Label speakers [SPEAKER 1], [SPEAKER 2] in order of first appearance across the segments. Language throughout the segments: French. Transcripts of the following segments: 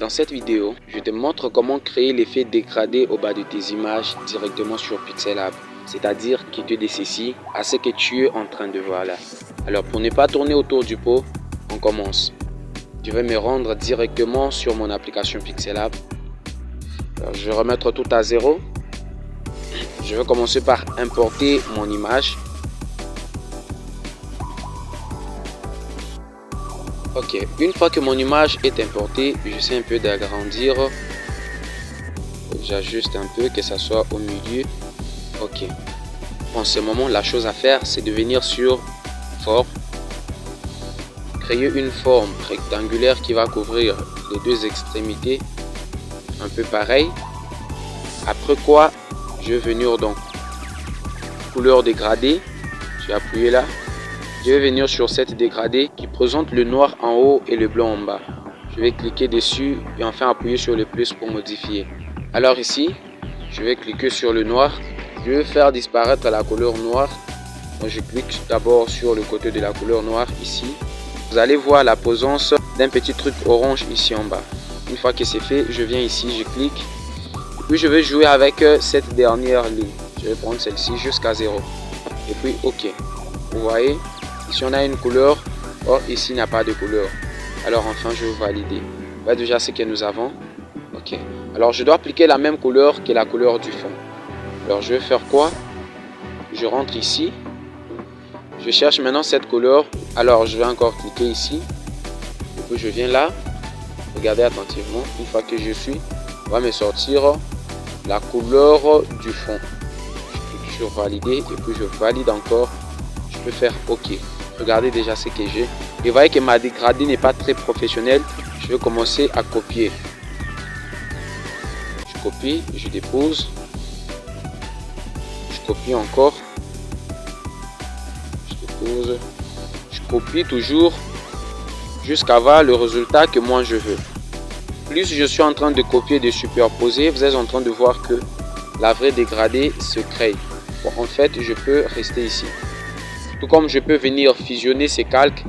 [SPEAKER 1] Dans cette vidéo, je te montre comment créer l'effet dégradé au bas de tes images directement sur Pixellab, c'est-à-dire qui te dissocie à ce que tu es en train de voir là. Alors pour ne pas tourner autour du pot, on commence. Je vais me rendre directement sur mon application Pixellab. Alors, je vais remettre tout à zéro. Je vais commencer par importer mon image. Ok, une fois que mon image est importée, j'essaie un peu d'agrandir. J'ajuste un peu, que ça soit au milieu. Ok. En ce moment, la chose à faire, c'est de venir sur Forme. Créer une forme rectangulaire qui va couvrir les deux extrémités. Un peu pareil. Après quoi, je vais venir donc couleur dégradée. Je vais appuyer là. Je vais venir sur cette dégradée qui présente le noir en haut et le blanc en bas. Je vais cliquer dessus et enfin appuyer sur le plus pour modifier. Alors ici, je vais cliquer sur le noir. Je vais faire disparaître la couleur noire. Donc je clique d'abord sur le côté de la couleur noire ici. Vous allez voir la présence d'un petit truc orange ici en bas. Une fois que c'est fait, je viens ici, je clique. Puis je vais jouer avec cette dernière ligne. Je vais prendre celle-ci jusqu'à 0. Et puis OK. Vous voyez? Ici on a une couleur, or ici il n'y a pas de couleur. Alors enfin je vais valider. Voilà déjà ce que nous avons. Ok. Alors je dois appliquer la même couleur que la couleur du fond. Alors je vais faire quoi? Je rentre ici. Je cherche maintenant cette couleur. Alors je vais encore cliquer ici. Et puis je viens là. Regardez attentivement. Une fois que je suis, on va me sortir la couleur du fond. Je clique sur valider et puis je valide encore. Je peux faire OK. Regardez déjà ce que j'ai. Et vous voyez que ma dégradée n'est pas très professionnelle. Je vais commencer à copier. Je copie, je dépose. Je copie encore. Je dépose. Je copie toujours jusqu'à avoir le résultat que moi je veux. Plus je suis en train de copier, de superposer, vous êtes en train de voir que la vraie dégradée se crée. Bon, en fait, je peux rester ici. Tout comme je peux venir fusionner ces calques,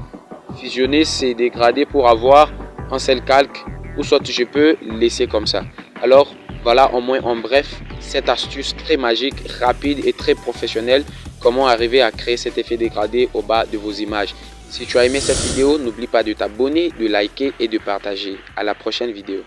[SPEAKER 1] fusionner ces dégradés pour avoir un seul calque, ou soit je peux laisser comme ça. Alors voilà au moins en bref cette astuce très magique, rapide et très professionnelle, comment arriver à créer cet effet dégradé au bas de vos images. Si tu as aimé cette vidéo, n'oublie pas de t'abonner, de liker et de partager. À la prochaine vidéo.